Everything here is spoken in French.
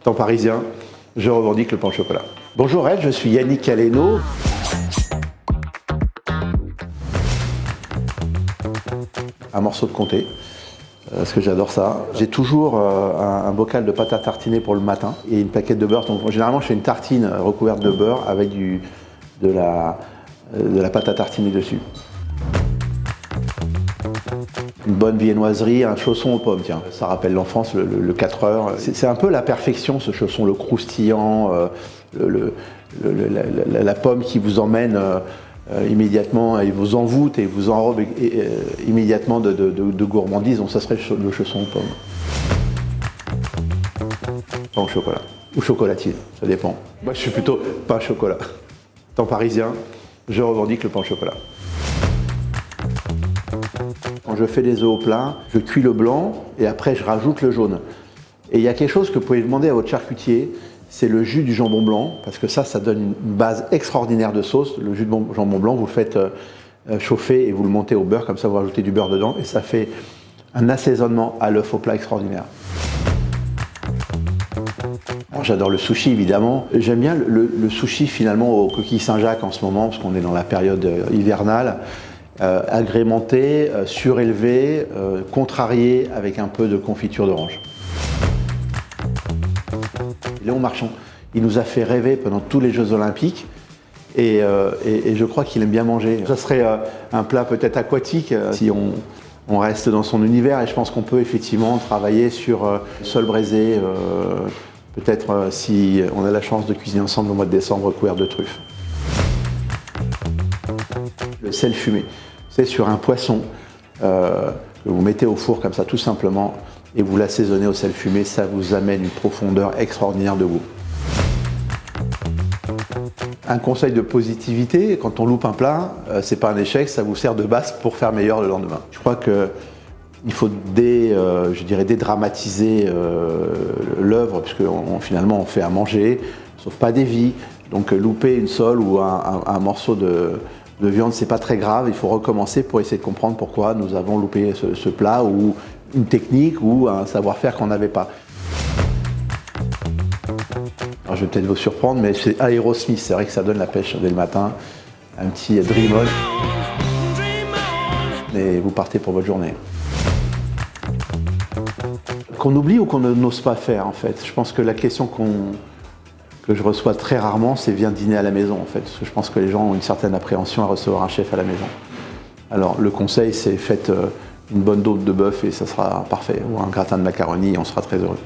Étant parisien, je revendique le pain au chocolat. Bonjour Ed, je suis Yannick Aleno. Un morceau de comté, parce que j'adore ça. J'ai toujours un bocal de pâte à tartiner pour le matin et une plaquette de beurre. Donc, généralement, je fais une tartine recouverte de beurre avec de la pâte à tartiner dessus. Une bonne viennoiserie, un chausson aux pommes, tiens. Ça rappelle l'enfance, le 4 heures. C'est un peu la perfection, ce chausson, le croustillant, la pomme qui vous emmène immédiatement et vous envoûte et vous enrobe immédiatement de gourmandise. Donc ça serait le chausson aux pommes. Pain au chocolat. Ou chocolatine, ça dépend. Moi je suis plutôt pain au chocolat. Étant parisien, je revendique le pain au chocolat. Quand je fais des œufs au plat, je cuis le blanc et après je rajoute le jaune. Et il y a quelque chose que vous pouvez demander à votre charcutier, c'est le jus du jambon blanc, parce que ça donne une base extraordinaire de sauce. Le jus de jambon blanc, vous le faites chauffer et vous le montez au beurre, comme ça vous rajoutez du beurre dedans et ça fait un assaisonnement à l'œuf au plat extraordinaire. J'adore le sushi évidemment. J'aime bien le sushi finalement aux coquilles Saint-Jacques en ce moment, parce qu'on est dans la période hivernale. Agrémenté, surélevé, contrarié avec un peu de confiture d'orange. Léon Marchand, il nous a fait rêver pendant tous les Jeux Olympiques et je crois qu'il aime bien manger. Ça serait un plat peut-être aquatique si on reste dans son univers, et je pense qu'on peut effectivement travailler sur sol braisé, peut-être si on a la chance de cuisiner ensemble au mois de décembre couvert de truffes. Le sel fumé, c'est sur un poisson que vous mettez au four comme ça tout simplement et vous l'assaisonnez au sel fumé, ça vous amène une profondeur extraordinaire de goût. Un conseil de positivité, quand on loupe un plat, c'est pas un échec, ça vous sert de base pour faire meilleur le lendemain. Je crois qu'il faut je dirais dédramatiser l'œuvre, puisque finalement on fait à manger, sauf pas des vies. Donc louper une sole ou un morceau de viande, c'est pas très grave, il faut recommencer pour essayer de comprendre pourquoi nous avons loupé ce plat ou une technique ou un savoir-faire qu'on n'avait pas. Alors je vais peut-être vous surprendre, mais c'est Aerosmith, c'est vrai que ça donne la pêche dès le matin, un petit Dream On, et vous partez pour votre journée. Qu'on oublie ou qu'on n'ose pas faire en fait. Je pense que la question que je reçois très rarement, c'est viens dîner à la maison en fait. Parce que je pense que les gens ont une certaine appréhension à recevoir un chef à la maison. Alors le conseil, c'est faites une bonne dose de bœuf et ça sera parfait. Ou un gratin de macaroni, on sera très heureux.